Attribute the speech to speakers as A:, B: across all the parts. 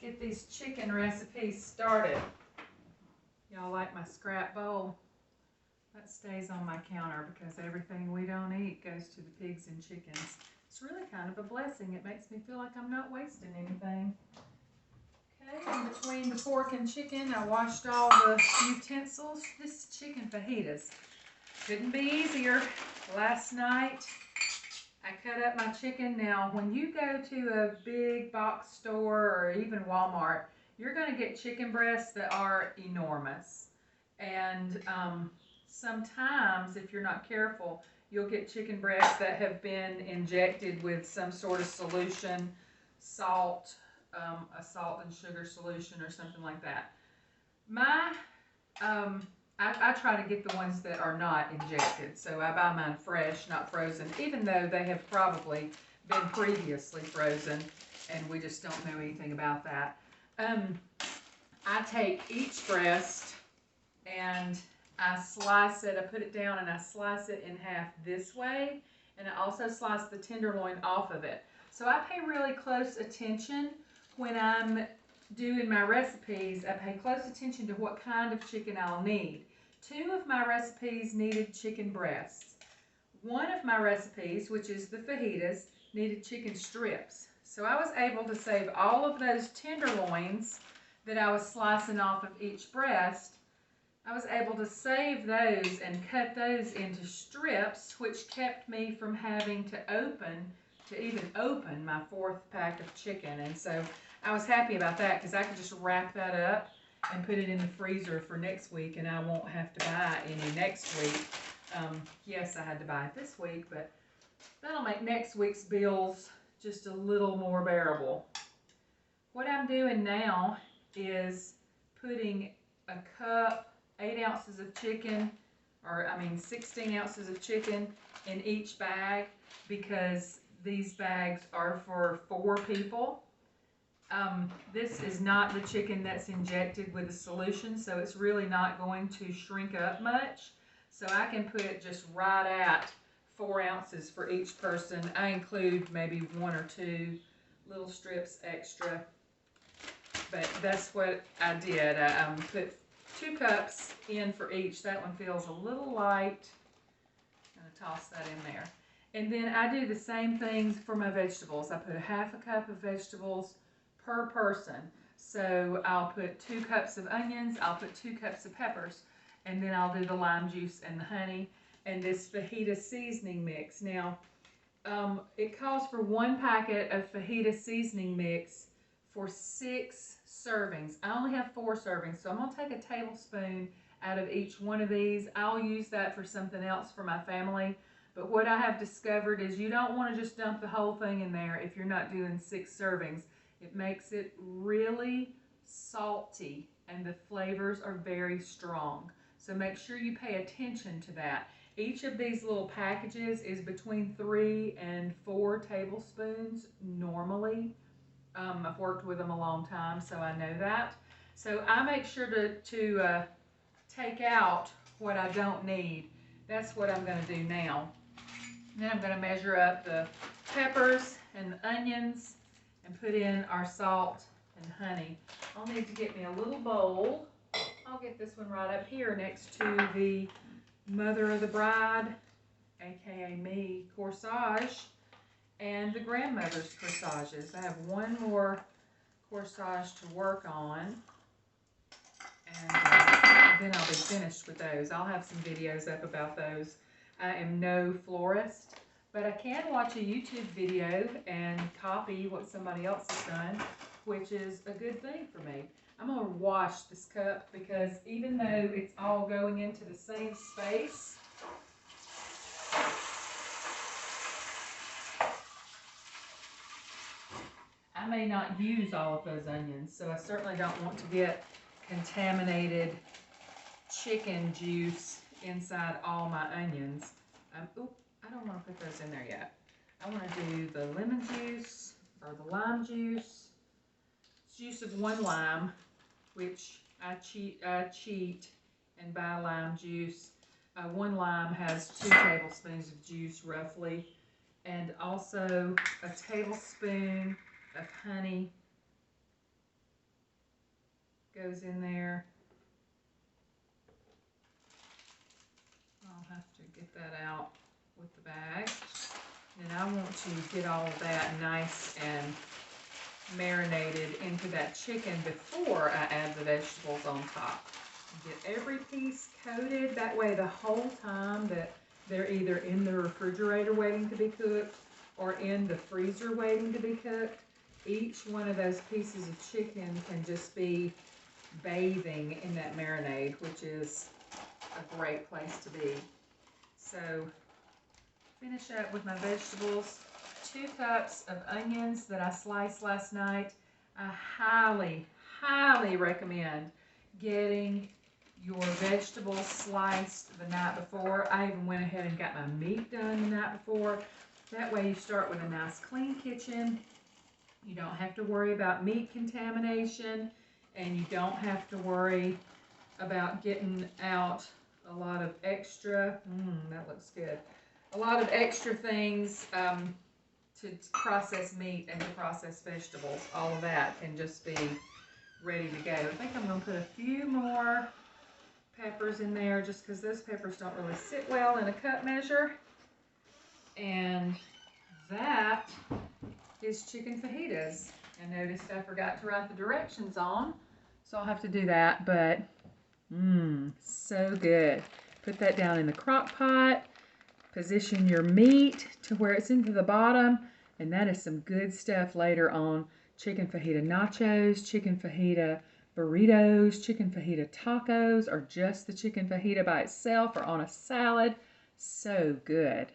A: get these chicken recipes started. Y'all like my scrap bowl? That stays on my counter because everything we don't eat goes to the pigs and chickens. It's really kind of a blessing. It makes me feel like I'm not wasting anything. Okay, in between the pork and chicken, I washed all the utensils. This is chicken fajitas. Couldn't be easier. Last night, I cut up my chicken. Now, when you go to a big box store or even Walmart, you're going to get chicken breasts that are enormous. And sometimes, if you're not careful, you'll get chicken breasts that have been injected with some sort of solution, salt, a salt and sugar solution or something like that. I try to get the ones that are not injected, so I buy mine fresh, not frozen, even though they have probably been previously frozen, and we just don't know anything about that. I take each breast and I slice it, I put it down and I slice it in half this way, and I also slice the tenderloin off of it. So I pay really close attention when I'm doing my recipes. I pay close attention to what kind of chicken I'll need. 2 of my recipes needed chicken breasts. 1 of my recipes, which is the fajitas, needed chicken strips. So I was able to save all of those tenderloins that I was slicing off of each breast. I was able to save those and cut those into strips, which kept me from having to even open my 4th pack of chicken. And so I was happy about that because I could just wrap that up and put it in the freezer for next week, and I won't have to buy any next week. Yes, I had to buy it this week, but that'll make next week's bills just a little more bearable. What I'm doing now is putting a cup, 8 ounces of chicken, 16 ounces of chicken in each bag, because these bags are for 4 people. This is not the chicken that's injected with a solution, so it's really not going to shrink up much. So I can put just right at 4 ounces for each person. I include maybe 1 or 2 little strips extra, but that's what I did. I put 2 cups in for each. That one feels a little light. I'm going to toss that in there. And then I do the same things for my vegetables. I put a ½ a cup of vegetables per person. So I'll put 2 cups of onions, I'll put 2 cups of peppers, and then I'll do the lime juice and the honey and this fajita seasoning mix. Now, it calls for 1 packet of fajita seasoning mix for 6 servings. I only have 4 servings, so I'm going to take a tablespoon out of each one of these. I'll use that for something else for my family. But what I have discovered is you don't want to just dump the whole thing in there if you're not doing 6 servings. It makes it really salty and the flavors are very strong. So make sure you pay attention to that. Each of these little packages is between 3 and 4 tablespoons normally. I've worked with them a long time, so I know that. So I make sure to take out what I don't need. That's what I'm going to do now. Then I'm going to measure up the peppers and the onions and put in our salt and honey. I'll need to get me a little bowl. I'll get this one right up here next to the Mother of the Bride, aka me, corsage, and the grandmother's corsages. I have 1 more corsage to work on, and then I'll be finished with those. I'll have some videos up about those. I am no florist, but I can watch a YouTube video and copy what somebody else has done, which is a good thing for me. I'm going to wash this cup because even though it's all going into the same space, I may not use all of those onions, so I certainly don't want to get contaminated chicken juice inside all my onions. I don't want to put those in there yet. I want to do the lemon juice or the lime juice. Juice of 1 lime, which I cheat and buy lime juice. 1 lime has 2 tablespoons of juice roughly, and also a tablespoon of honey goes in there. I'll have to get that out with the bag. And I want to get all of that nice and marinated into that chicken before I add the vegetables on top. Get every piece coated, that way the whole time that they're either in the refrigerator waiting to be cooked or in the freezer waiting to be cooked, each one of those pieces of chicken can just be bathing in that marinade, which is a great place to be. So finish up with my vegetables. 2 cups of onions that I sliced last night. I highly, highly recommend getting your vegetables sliced the night before. I even went ahead and got my meat done the night before. That way you start with a nice clean kitchen. You don't have to worry about meat contamination, and you don't have to worry about getting out a lot of extra, that looks good, a lot of extra things to process meat and to process vegetables. All of that can just be ready to go. I think I'm going to put a few more peppers in there just because those peppers don't really sit well in a cup measure. And that is chicken fajitas. I noticed I forgot to write the directions on, so I'll have to do that, but so good. Put that down in the crock pot. Position your meat to where it's into the bottom, and that is some good stuff later on. Chicken fajita nachos, chicken fajita burritos, chicken fajita tacos, or just the chicken fajita by itself or on a salad. So good.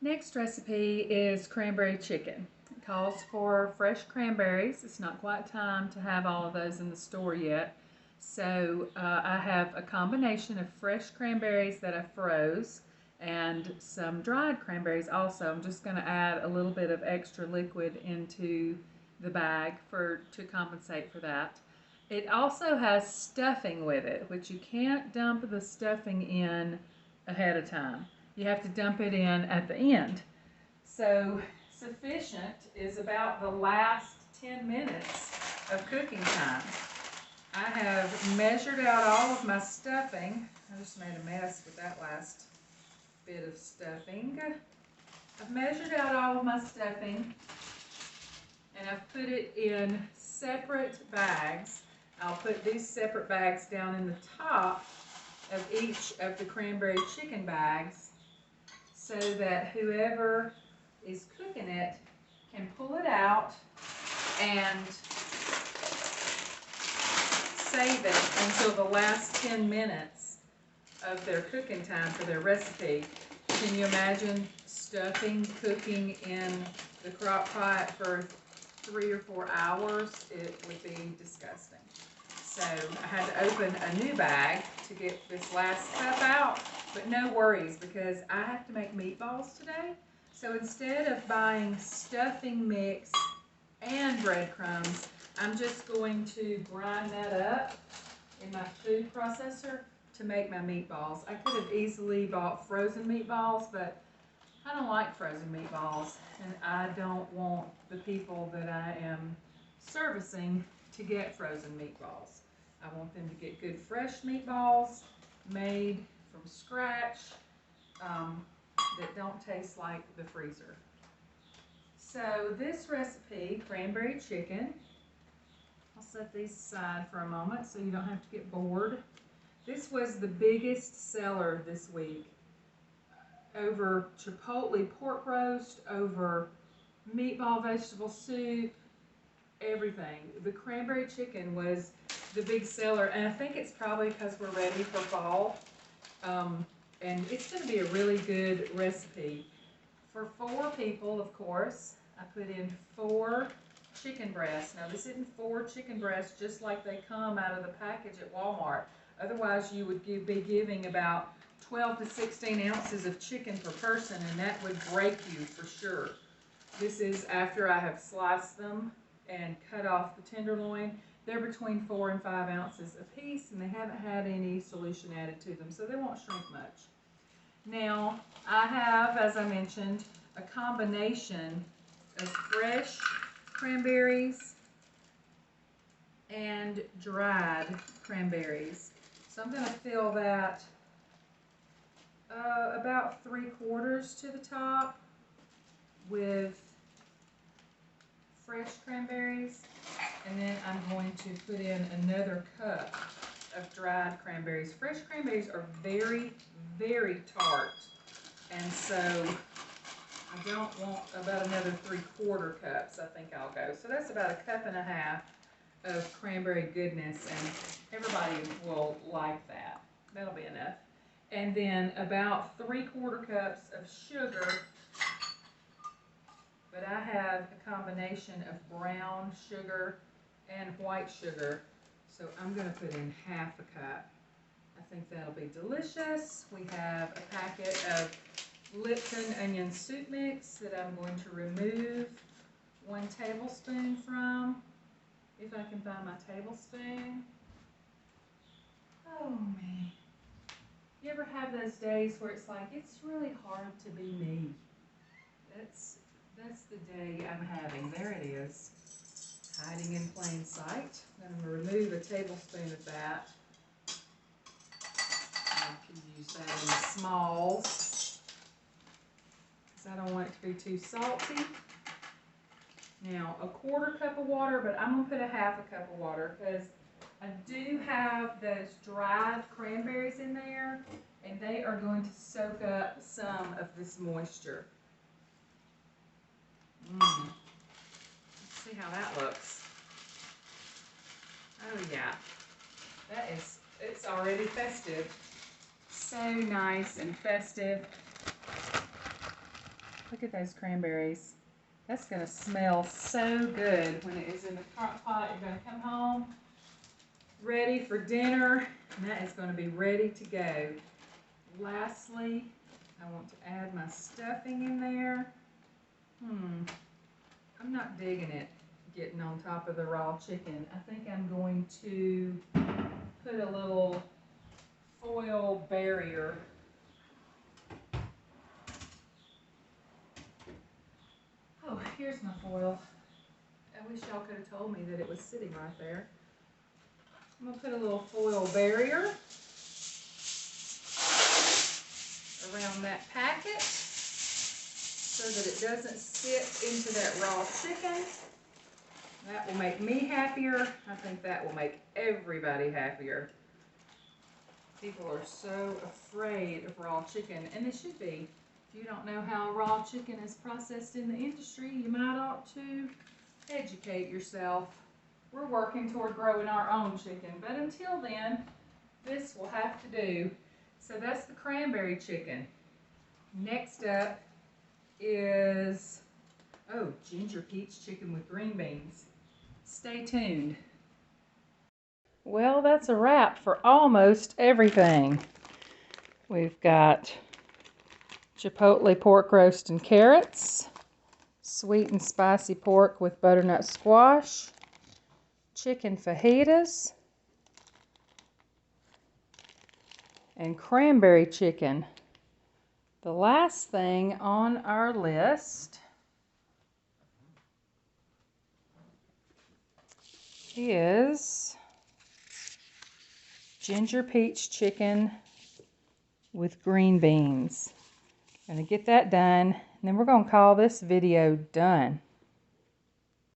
A: Next recipe is cranberry chicken. It calls for fresh cranberries. It's not quite time to have all of those in the store yet. So I have a combination of fresh cranberries that I froze and some dried cranberries also. I'm just going to add a little bit of extra liquid into the bag to compensate for that. It also has stuffing with it, which you can't dump the stuffing in ahead of time. You have to dump it in at the end. So sufficient is about the last 10 minutes of cooking time. I have measured out all of my stuffing. I just made a mess with that last bit of stuffing. I've measured out all of my stuffing and I've put it in separate bags. I'll put these separate bags down in the top of each of the cranberry chicken bags so that whoever is cooking it can pull it out and save it until the last 10 minutes of their cooking time for their recipe. Can you imagine stuffing cooking in the crock pot for 3 or 4 hours? It would be disgusting. So I had to open a new bag to get this last stuff out, but no worries because I have to make meatballs today. So instead of buying stuffing mix and breadcrumbs, I'm just going to grind that up in my food processor to make my meatballs. I could have easily bought frozen meatballs, but I don't like frozen meatballs, and I don't want the people that I am servicing to get frozen meatballs. I want them to get good fresh meatballs made from scratch that don't taste like the freezer. So this recipe, cranberry chicken, I'll set these aside for a moment so you don't have to get bored. This was the biggest seller this week. Over chipotle pork roast, over meatball vegetable soup, everything. The cranberry chicken was the big seller, and I think it's probably because we're ready for fall. And it's going to be a really good recipe. For 4 people, of course, I put in 4 chicken breasts. Now this isn't 4 chicken breasts just like they come out of the package at Walmart. Otherwise you would be giving about 12 to 16 ounces of chicken per person, and that would break you for sure. This is after I have sliced them and cut off the tenderloin. They're between 4 and 5 ounces a piece, and they haven't had any solution added to them, so they won't shrink much. Now, I have, as I mentioned, a combination of fresh cranberries and dried cranberries. So I'm going to fill that about 3/4 to the top with fresh cranberries, and then I'm going to put in another cup of dried cranberries. Fresh cranberries are very, very tart, and so I don't want about another 3/4 cups. I think I'll go. So that's about 1.5 cups of cranberry goodness, and everybody will like that. That'll be enough. And then about 3/4 cups of sugar, but I have a combination of brown sugar and white sugar, so I'm going to put in 1/2 cup. I think that'll be delicious. We have a packet of Lipton onion soup mix that I'm going to remove 1 tablespoon from. If I can find my tablespoon. Oh man. You ever have those days where it's like, it's really hard to be me? That's the day I'm having. There it is. Hiding in plain sight. I'm going to remove a tablespoon of that. I can use that in smalls, because I don't want it to be too salty. Now, 1/4 cup of water, but I'm going to put 1/2 cup of water because I do have those dried cranberries in there, and they are going to soak up some of this moisture. Let's see how that looks. Oh yeah, it's already festive. So nice and festive. Look at those cranberries. That's going to smell so good when it is in the crock pot. You're going to come home ready for dinner, and that is going to be ready to go. Lastly, I want to add my stuffing in there. I'm not digging it getting on top of the raw chicken. I think I'm going to put a little foil barrier Oh, here's my foil. I wish y'all could have told me that it was sitting right there. I'm going to put a little foil barrier around that packet so that it doesn't sit into that raw chicken. That will make me happier. I think that will make everybody happier. People are so afraid of raw chicken, and they should be. If you don't know how raw chicken is processed in the industry, you might ought to educate yourself. We're working toward growing our own chicken, but until then, this will have to do. So that's the cranberry chicken. Next up is, ginger peach chicken with green beans. Stay tuned. Well, that's a wrap for almost everything. We've got chipotle pork roast and carrots, sweet and spicy pork with butternut squash, chicken fajitas, and cranberry chicken. The last thing on our list is ginger peach chicken with green beans. Gonna get that done, and then we're gonna call this video done.